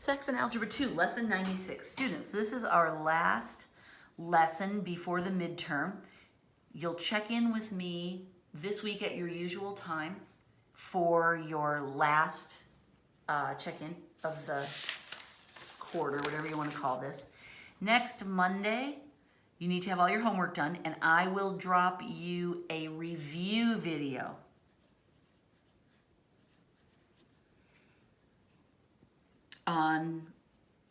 Saxon Algebra 2, Lesson 96. Students, this is our last lesson before the midterm. You'll check in with me this week at your usual time for your last check-in of the quarter, whatever you want to call this. Next Monday, you need to have all your homework done, and I will drop you a review video. On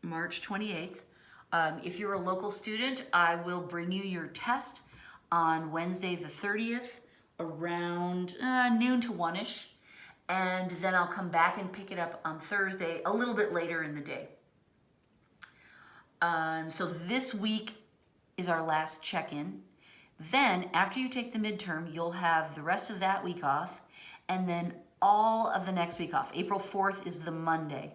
March 28th. If you're a local student, I will bring you your test on Wednesday the 30th around noon to 1-ish, and then I'll come back and pick it up on Thursday a little bit later in the day. So this week is our last check-in. Then after you take the midterm, you'll have the rest of that week off, and then all of the next week off. April 4th is the Monday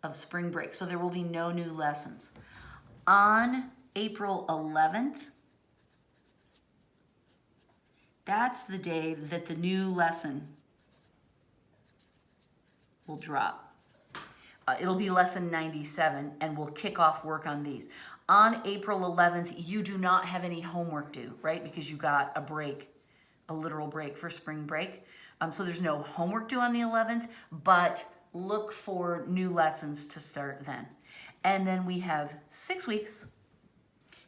of spring break, so there will be no new lessons. On April 11th, that's the day that the new lesson will drop. It'll be lesson 97, and we'll kick off work on these. On April 11th, you do not have any homework due, right? Because you got a break, a literal break for spring break. So there's no homework due on the 11th, but look for new lessons to start then. And then we have 6 weeks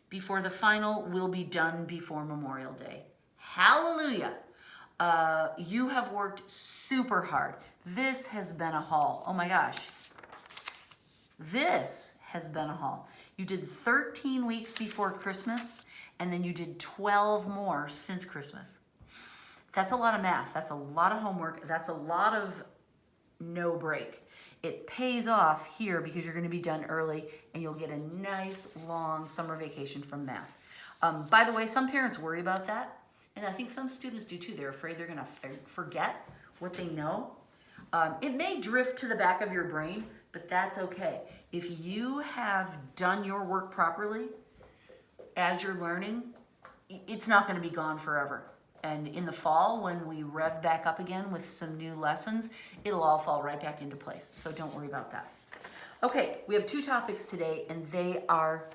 before the final will be done before Memorial Day. Hallelujah. You have worked super hard. This has been a haul. Oh my gosh. This has been a haul. You did 13 weeks before Christmas, and then you did 12 more since Christmas. That's a lot of math. That's a lot of homework. That's a lot of no break. It pays off here because you're going to be done early and you'll get a nice long summer vacation from math. By the way, some parents worry about that, and I think some students do too. They're afraid they're going to forget what they know. It may drift to the back of your brain, but that's okay. If you have done your work properly as you're learning, it's not going to be gone forever. And in the fall, when we rev back up again with some new lessons, it'll all fall right back into place. So don't worry about that. Okay, we have 2 topics today, and they are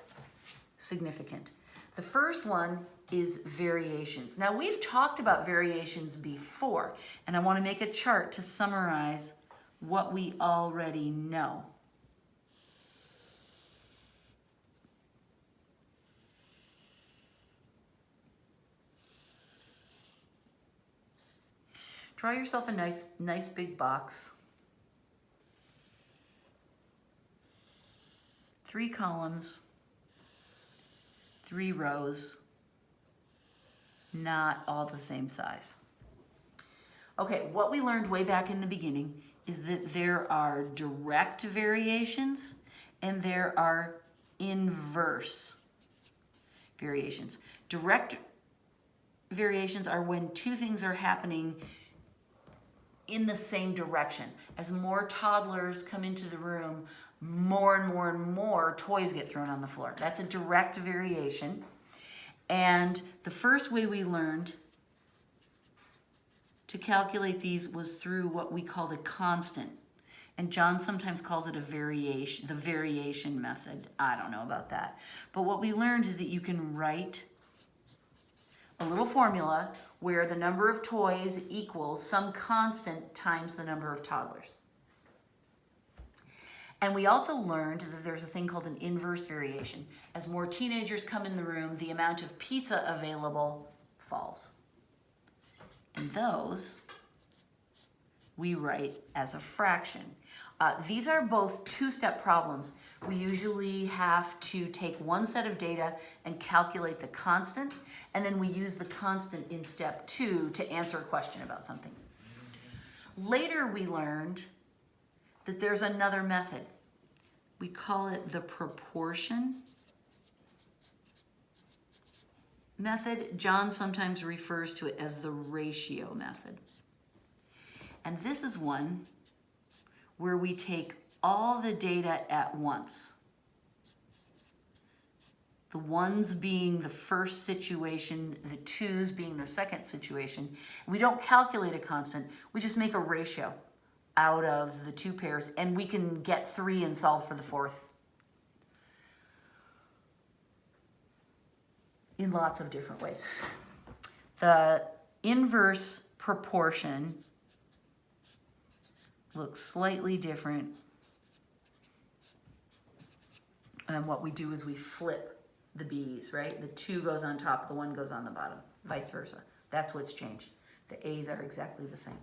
significant. The first one is variations. Now, we've talked about variations before, and I want to make a chart to summarize what we already know. Draw yourself a nice big box. 3 columns, 3 rows, not all the same size. Okay, what we learned way back in the beginning is that there are direct variations and there are inverse variations. Direct variations are when 2 things are happening in the same direction. As more toddlers come into the room, more and more and more toys get thrown on the floor. That's a direct variation. And the first way we learned to calculate these was through what we called a constant. And John sometimes calls it a variation, the variation method. I don't know about that. But what we learned is that you can write a little formula where the number of toys equals some constant times the number of toddlers. And we also learned that there's a thing called an inverse variation. As more teenagers come in the room, the amount of pizza available falls. And those we write as a fraction. These are both 2-step problems. We usually have to take one set of data and calculate the constant, and then we use the constant in step 2 to answer a question about something. Later we learned that there's another method. We call it the proportion method. John sometimes refers to it as the ratio method. And this is one where we take all the data at once. The 1s being the first situation, the 2s being the second situation. We don't calculate a constant, we just make a ratio. out of the 2 pairs, and we can get 3 and solve for the 4th in lots of different ways. The inverse proportion looks slightly different. And what we do is we flip the B's, right? The 2 goes on top, the 1 goes on the bottom, vice versa. That's what's changed. The A's are exactly the same.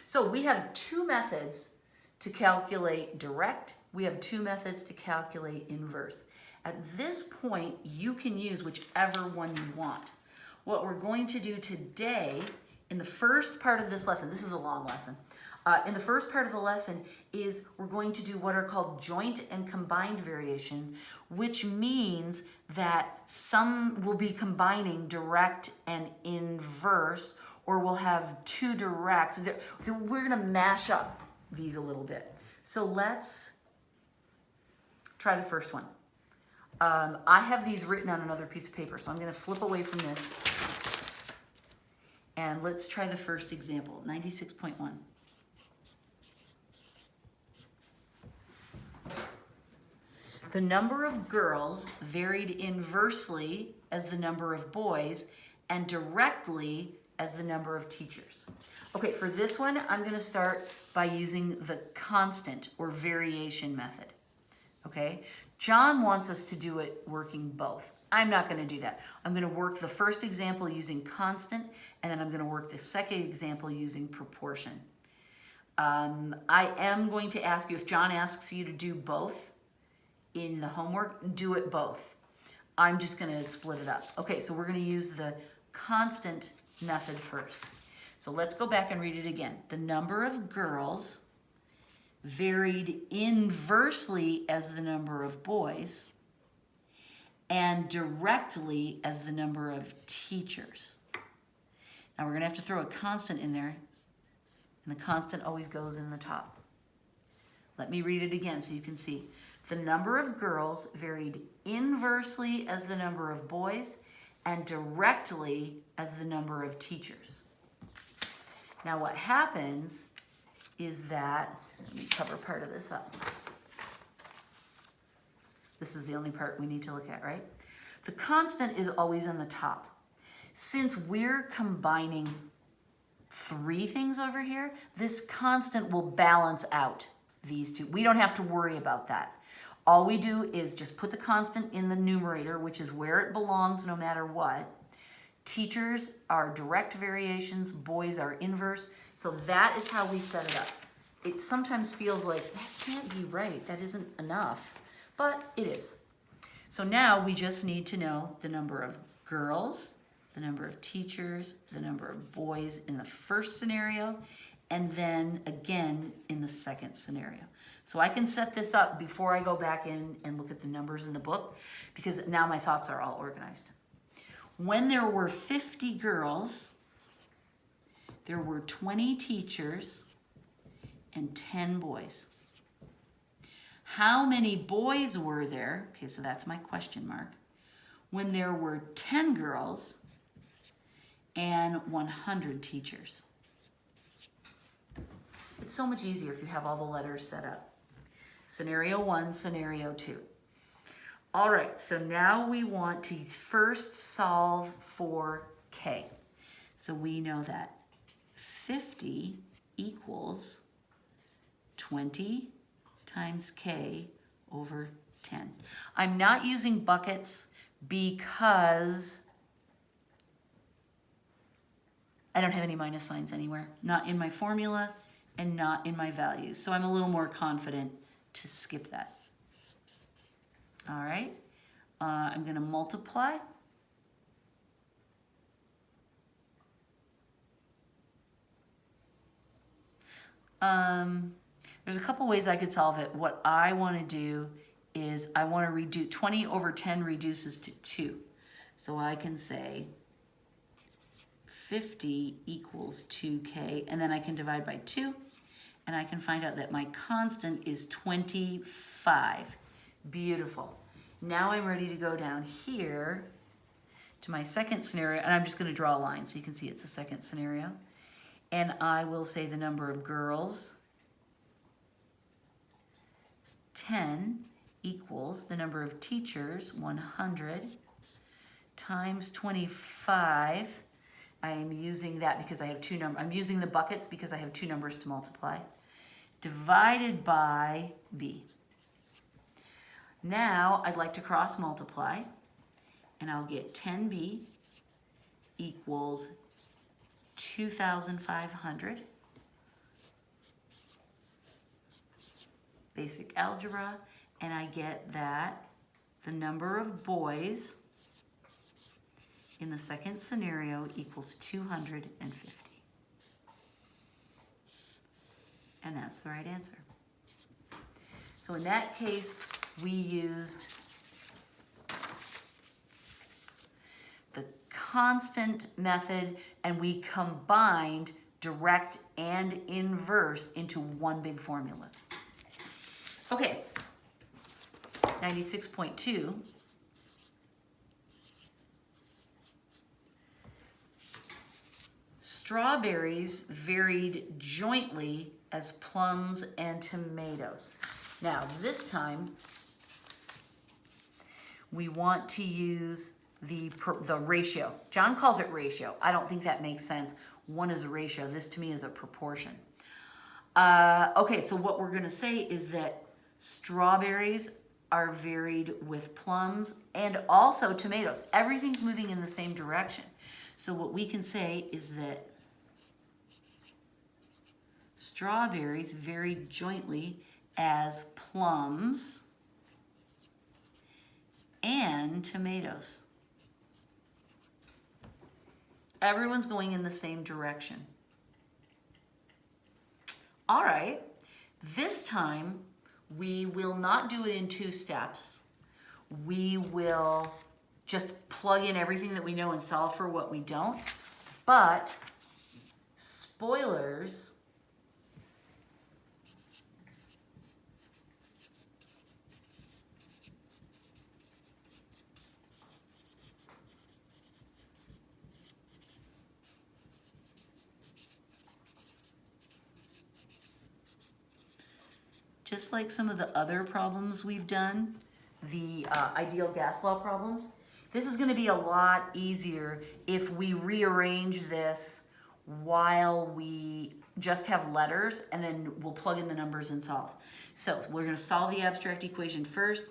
So we have 2 methods to calculate direct. We have 2 methods to calculate inverse. At this point, you can use whichever one you want. What we're going to do today, in the first part of this lesson, this is a long lesson, in the first part of the lesson is we're going to do what are called joint and combined variations, which means that some will be combining direct and inverse, or we'll have 2 directs. We're gonna mash up these a little bit. So let's try the first one. I have these written on another piece of paper, so I'm gonna flip away from this. And let's try the first example, 96.1. The number of girls varied inversely as the number of boys and directly as the number of teachers. Okay, for this one, I'm gonna start by using the constant or variation method, okay? John wants us to do it working both. I'm not gonna do that. I'm gonna work the first example using constant, and then I'm gonna work the second example using proportion. I am going to ask you, if John asks you to do both in the homework, do it both. I'm just gonna split it up. Okay, so we're gonna use the constant method first. So let's go back and read it again. The number of girls varied inversely as the number of boys and directly as the number of teachers. Now we're gonna have to throw a constant in there, and the constant always goes in the top. Let me read it again so you can see. The number of girls varied inversely as the number of boys and directly as the number of teachers. Now what happens is that, let me cover part of this up. This is the only part we need to look at, right? The constant is always on the top. Since we're combining 3 things over here, this constant will balance out these 2. We don't have to worry about that. All we do is just put the constant in the numerator, which is where it belongs no matter what. Teachers are direct variations, boys are inverse. So that is how we set it up. It sometimes feels like, that can't be right, that isn't enough, but it is. So now we just need to know the number of girls, the number of teachers, the number of boys in the first scenario, and then again in the second scenario. So I can set this up before I go back in and look at the numbers in the book, because now my thoughts are all organized. When there were 50 girls, there were 20 teachers and 10 boys. How many boys were there? Okay, so that's my question mark. When there were 10 girls and 100 teachers. It's so much easier if you have all the letters set up. Scenario 1, scenario 2. All right, so now we want to first solve for K. So we know that 50 equals 20 times K over 10. I'm not using buckets because I don't have any minus signs anywhere. Not in my formula and not in my values. So I'm a little more confident to skip that. All right, I'm gonna multiply. There's a couple ways I could solve it. What I wanna do is I wanna reduce, 20 over 10 reduces to 2. So I can say 50 equals 2K, and then I can divide by 2, and I can find out that my constant is 25. Beautiful. Now I'm ready to go down here to my second scenario, and I'm just going to draw a line so you can see it's the second scenario. And I will say the number of girls 10 equals the number of teachers, 100, times 25. I am using that because I have two numbers. I'm using the buckets because I have two numbers to multiply. Divided by B. Now I'd like to cross multiply, and I'll get 10B equals 2,500. Basic algebra, and I get that the number of boys in the second scenario equals 250. And that's the right answer. So in that case, we used the constant method, and we combined direct and inverse into one big formula. Okay, 96.2. Strawberries varied jointly as plums and tomatoes. Now, this time, we want to use the ratio. John calls it ratio. I don't think that makes sense. One is a ratio. This, to me, is a proportion. Okay, so what we're going to say is that strawberries are varied with plums and also tomatoes. Everything's moving in the same direction. So what we can say is that strawberries varied jointly as plums and tomatoes. Everyone's going in the same direction. All right, this time we will not do it in 2 steps. We will just plug in everything that we know and solve for what we don't. But spoilers, just like some of the other problems we've done, the ideal gas law problems, this is going to be a lot easier if we rearrange this while we just have letters, and then we'll plug in the numbers and solve. So we're going to solve the abstract equation first.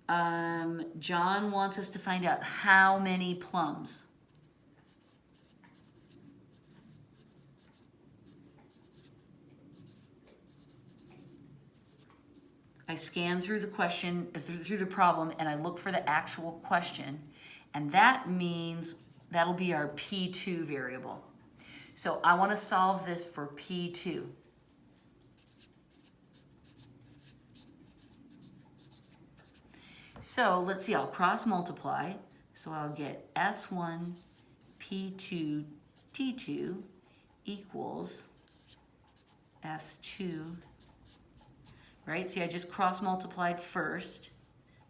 John wants us to find out how many plums. I scan through the question, through the problem, and I look for the actual question, and that means that'll be our P2 variable. So I want to solve this for P2. So let's see, I'll cross multiply. So I'll get S1 P2 T2 equals S2. Right? See, I just cross multiplied first.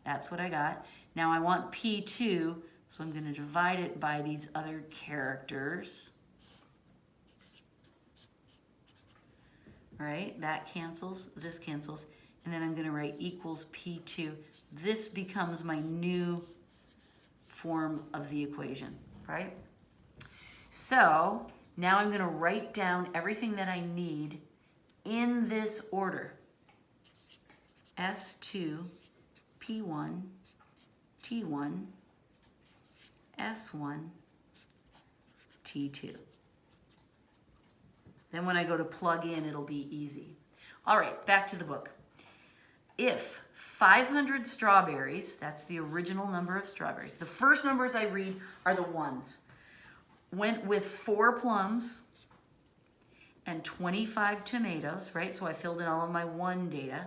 That's what I got. Now I want P2, so I'm going to divide it by these other characters. Right? That cancels, this cancels, and then I'm going to write equals P2. This becomes my new form of the equation, right? So now I'm going to write down everything that I need in this order. S2, P1, T1, S1, T2. Then when I go to plug in, it'll be easy. All right, back to the book. If 500 strawberries, that's the original number of strawberries, the first numbers I read are the ones, went with 4 plums and 25 tomatoes, right? So I filled in all of my 1 data.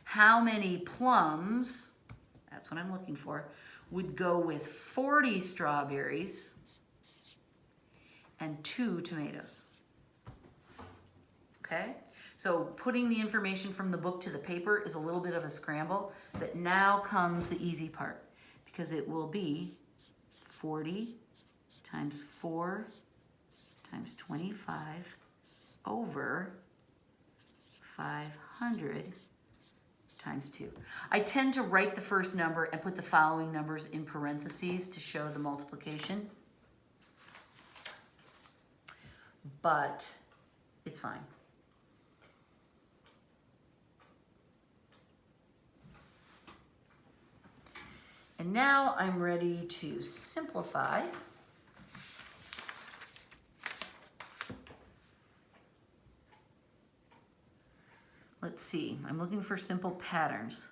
How many plums, that's what I'm looking for, would go with 40 strawberries and 2 tomatoes? Okay, so putting the information from the book to the paper is a little bit of a scramble, but now comes the easy part, because it will be 40 times 4 times 25 over 500 times 2. I tend to write the first number and put the following numbers in parentheses to show the multiplication. But it's fine. And now I'm ready to simplify. Let's see, I'm looking for simple patterns.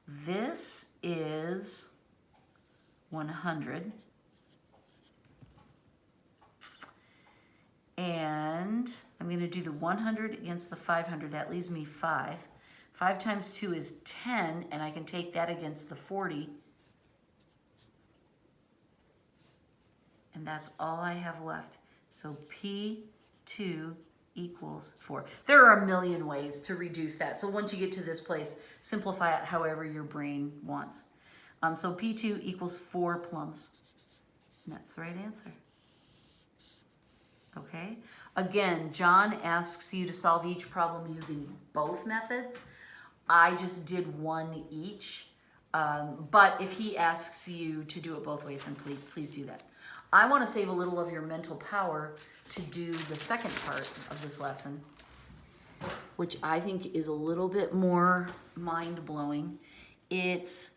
This is 100. And I'm going to do the 100 against the 500. That leaves me 5. 5 times 2 is 10, and I can take that against the 40. And that's all I have left. So P2 equals 4. There are a million ways to reduce that. So once you get to this place, simplify it however your brain wants. So P2 equals 4 plums. And that's the right answer. Okay. Again, John asks you to solve each problem using both methods. I just did one each. But if he asks you to do it both ways, then please do that. I want to save a little of your mental power to do the second part of this lesson, which I think is a little bit more mind-blowing. It's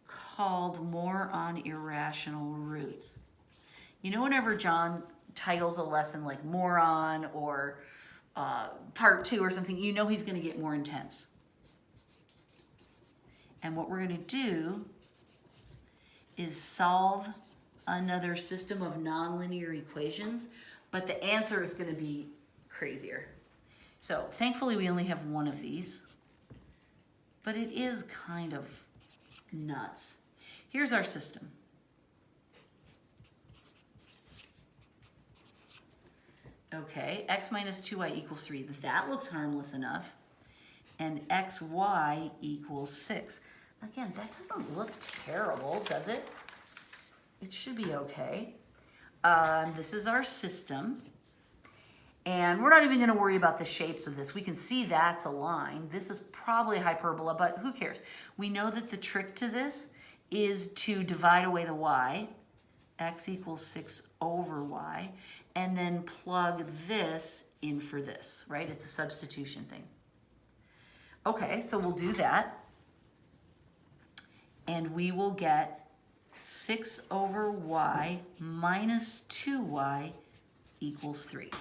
called More on Irrational Roots. You know, whenever John titles a lesson like More On or Part 2 or something, you know he's going to get more intense. And what we're going to do is solve another system of nonlinear equations, but the answer is going to be crazier. So thankfully we only have one of these, but it is kind of nuts. Here's our system. Okay, x minus 2y equals 3. That looks harmless enough. And xy equals 6. Again, that doesn't look terrible, does it? It should be okay. This is our system. And we're not even going to worry about the shapes of this. We can see that's a line. This is probably a hyperbola, but who cares? We know that the trick to this is to divide away the y. X equals 6 over y. And then plug this in for this, right? It's a substitution thing. Okay, so we'll do that. And we will get 6 over y minus 2y equals 3.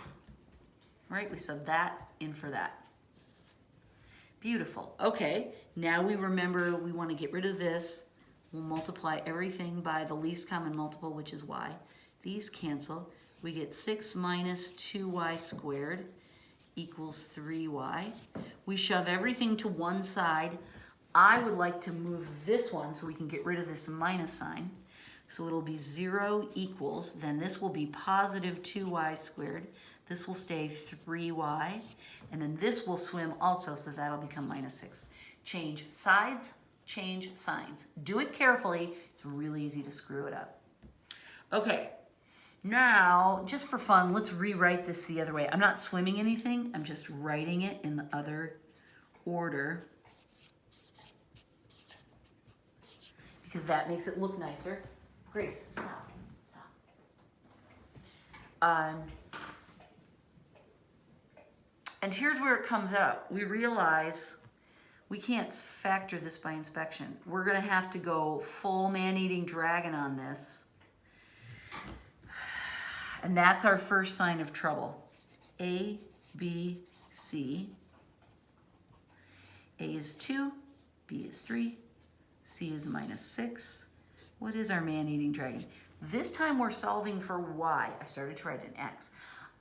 Right, we sub that in for that. Beautiful. Okay, now we remember we want to get rid of this. We'll multiply everything by the least common multiple, which is y. These cancel. We get 6 minus 2y squared equals 3y. We shove everything to one side. I would like to move this one so we can get rid of this minus sign. So it'll be 0 equals, then this will be positive 2y squared. This will stay 3y, and then this will swim also, so that'll become minus 6. Change sides, change signs. Do it carefully. It's really easy to screw it up. Okay, now, just for fun, let's rewrite this the other way. I'm not swimming anything. I'm just writing it in the other order because that makes it look nicer. Grace, stop. And here's where it comes out. We realize we can't factor this by inspection. We're going to have to go full man-eating dragon on this. And that's our first sign of trouble. A, B, C. A is 2, B is 3, C is minus 6. What is our man-eating dragon? This time we're solving for y. I started to write an x.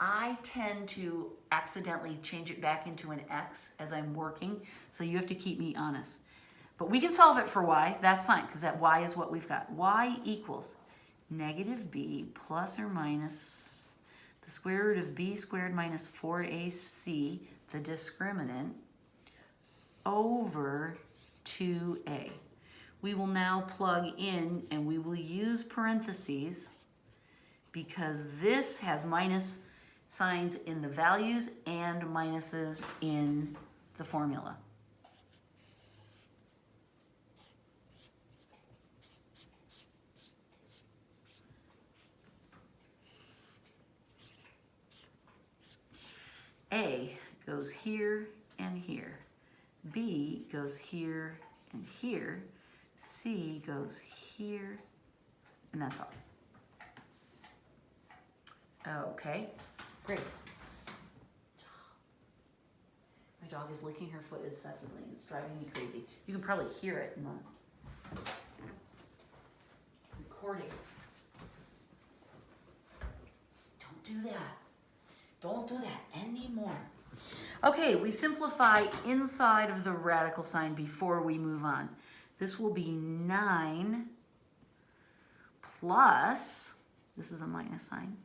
I tend to accidentally change it back into an x as I'm working, so you have to keep me honest. But we can solve it for y. That's fine, because that y is what we've got. Y equals negative b plus or minus the square root of b squared minus 4ac, the discriminant, over 2a. We will now plug in, and we will use parentheses because this has minus signs in the values and minuses in the formula. goes here and here. B goes here and here. C goes here, and that's all. Okay, Grace. My dog is licking her foot obsessively. It's driving me crazy. You can probably hear it in the recording. Don't do that. Don't do that anymore. Okay, we simplify inside of the radical sign before we move on. This will be 9 plus, this is a minus sign.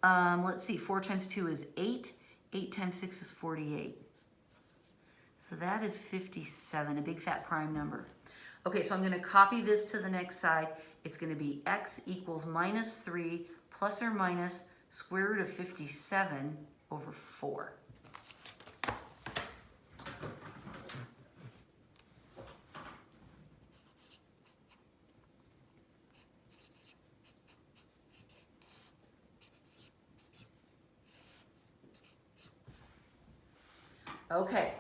Let's see, 4 times 2 is 8. 8 times 6 is 48. So that is 57, a big fat prime number. Okay, so I'm going to copy this to the next side. It's going to be x equals minus 3 plus or minus square root of 57 over 4. Okay,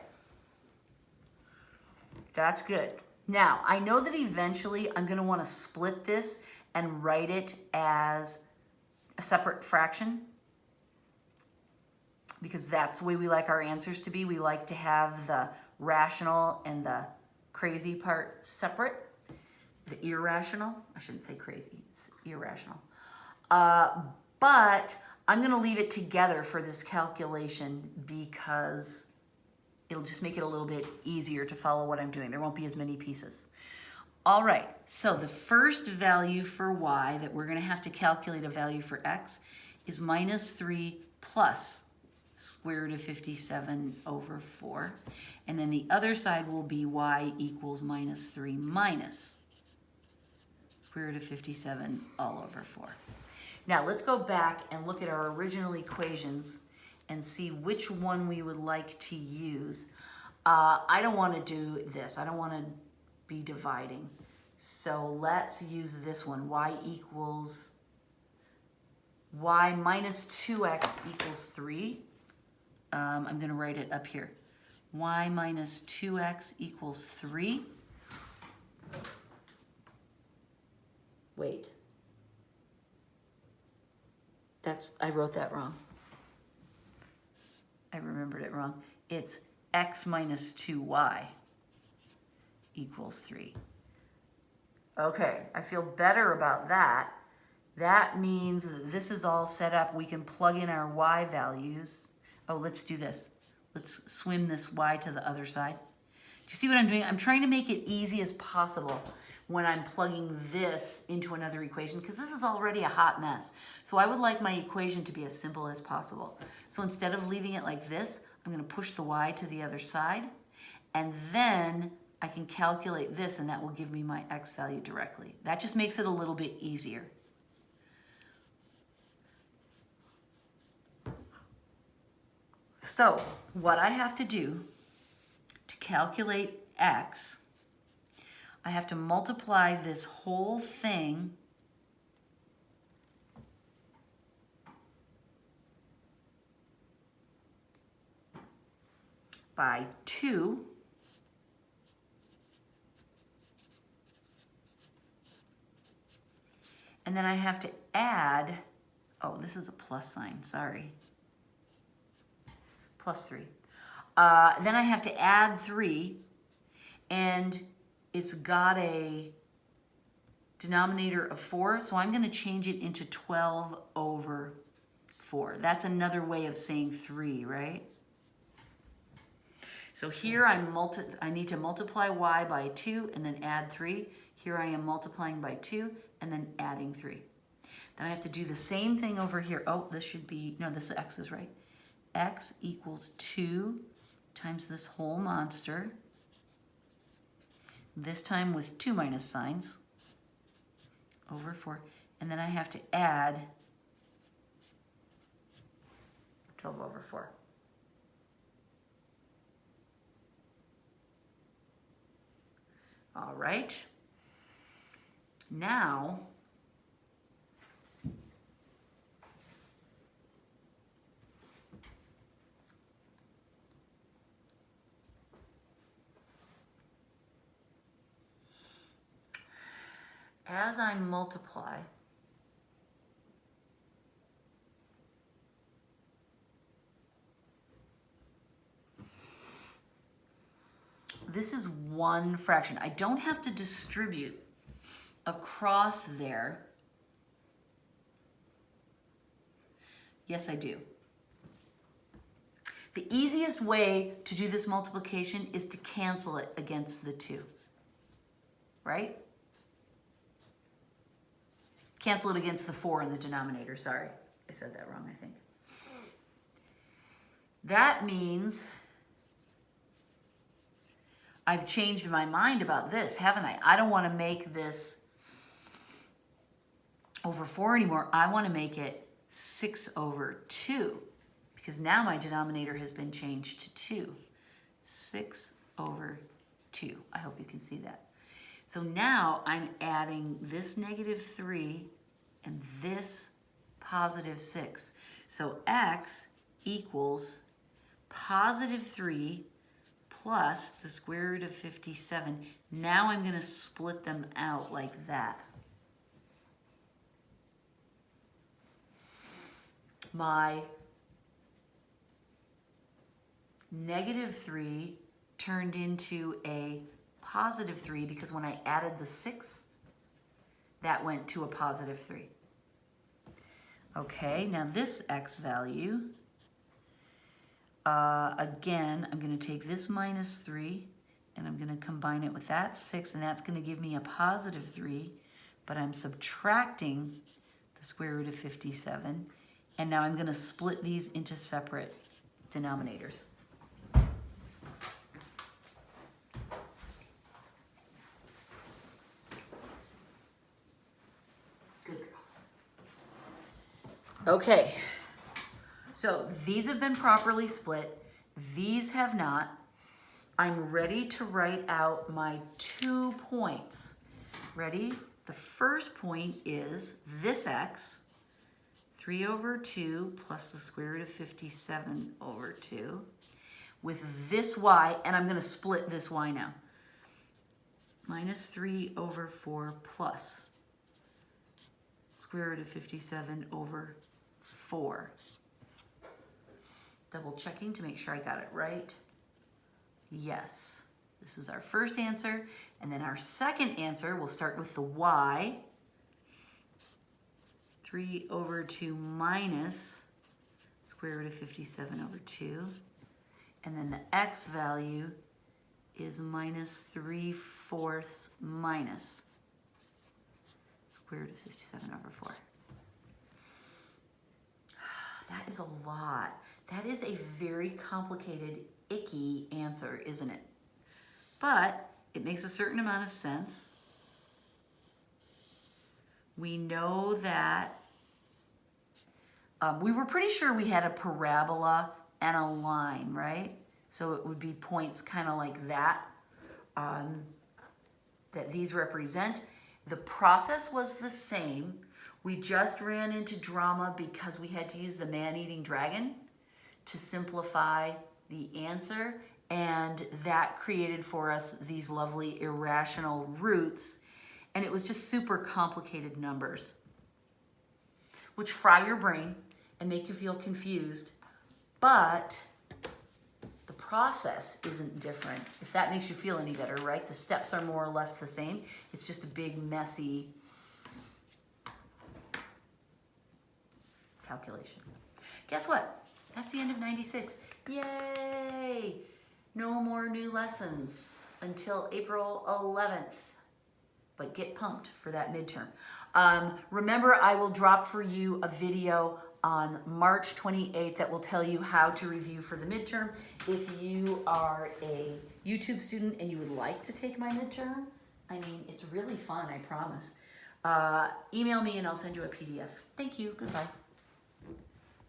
that's good. Now, I know that eventually I'm going to want to split this and write it as a separate fraction because that's the way we like our answers to be. We like to have the rational and the crazy part separate. The irrational, I shouldn't say crazy, it's irrational. But I'm going to leave it together for this calculation because it'll just make it a little bit easier to follow what I'm doing. There won't be as many pieces. All right, so the first value for y that we're going to have to calculate a value for x is minus 3 plus square root of 57 over 4. And then the other side will be y equals minus 3 minus square root of 57 all over 4. Now let's go back and look at our original equations and see which one we would like to use. I don't want to do this. I don't want to be dividing. So let's use this one. Y minus 2x equals 3. I'm going to write it up here. Y minus 2x equals 3. Wait. I wrote that wrong. I remembered it wrong. It's x minus 2y equals 3. Okay, I feel better about that. That means that this is all set up. We can plug in our y values. Oh, let's do this. Let's swim this y to the other side. Do you see what I'm doing? I'm trying to make it easy as possible when I'm plugging this into another equation because this is already a hot mess. So I would like my equation to be as simple as possible. So instead of leaving it like this, I'm going to push the y to the other side and then I can calculate this and that will give me my x value directly. That just makes it a little bit easier. So what I have to do to calculate x, I have to multiply this whole thing by 2 and then I have to add, oh, this is a plus sign, sorry, plus 3. Then I have to add 3 and it's got a denominator of 4, so I'm going to change it into 12 over 4. That's another way of saying 3, right? So here I need to multiply y by 2 and then add 3. Here I am multiplying by 2 and then adding 3. Then I have to do the same thing over here. Oh, this should be, no, this x is right. X equals 2 times this whole monster. This time with 2 minus signs, over 4. And then I have to add 12 over 4. All right. Now, as I multiply, this is one fraction. I don't have to distribute across there. Yes, I do. The easiest way to do this multiplication is to cancel it against the 2, right? Cancel it against the 4 in the denominator. Sorry, I said that wrong, I think. That means I've changed my mind about this, haven't I? I don't want to make this over 4 anymore. I want to make it 6 over 2, because now my denominator has been changed to 2. 6 over 2. I hope you can see that. So now I'm adding this -3 and this +6. So x equals +3 plus the square root of 57. Now I'm going to split them out like that. My -3 turned into a +3 because when I added the 6, that went to a +3. Okay, now this x value, again, I'm going to take this -3 and I'm going to combine it with that 6, and that's going to give me a +3, but I'm subtracting the square root of 57, and now I'm going to split these into separate denominators. Good girl. Okay, so these have been properly split. These have not. I'm ready to write out my 2 points. Ready? The first point is this x, 3 over 2 plus the square root of 57 over 2, with this y, and I'm going to split this y now. -3 over 4 plus square root of 57 over 4. Double checking to make sure I got it right. Yes, this is our first answer. And then our second answer, we'll start with the y. 3 over 2 minus square root of 57 over 2. And then the x value is -3/4 minus square root of 57 over 4. That is a lot. That is a very complicated, icky answer, isn't it? But it makes a certain amount of sense. We know that we were pretty sure we had a parabola and a line, right? So it would be points kind of like that, that these represent. The process was the same. We just ran into drama because we had to use the man-eating dragon to simplify the answer, and that created for us these lovely irrational roots, and it was just super complicated numbers, which fry your brain and make you feel confused, but the process isn't different, if that makes you feel any better, right? The steps are more or less the same. It's just a big, messy calculation. Guess what? That's the end of 96. Yay! No more new lessons until April 11th. But get pumped for that midterm. Remember, I will drop for you a video on March 28th that will tell you how to review for the midterm. If you are a YouTube student and you would like to take my midterm, I mean, it's really fun, I promise. Email me and I'll send you a PDF. Thank you. Goodbye.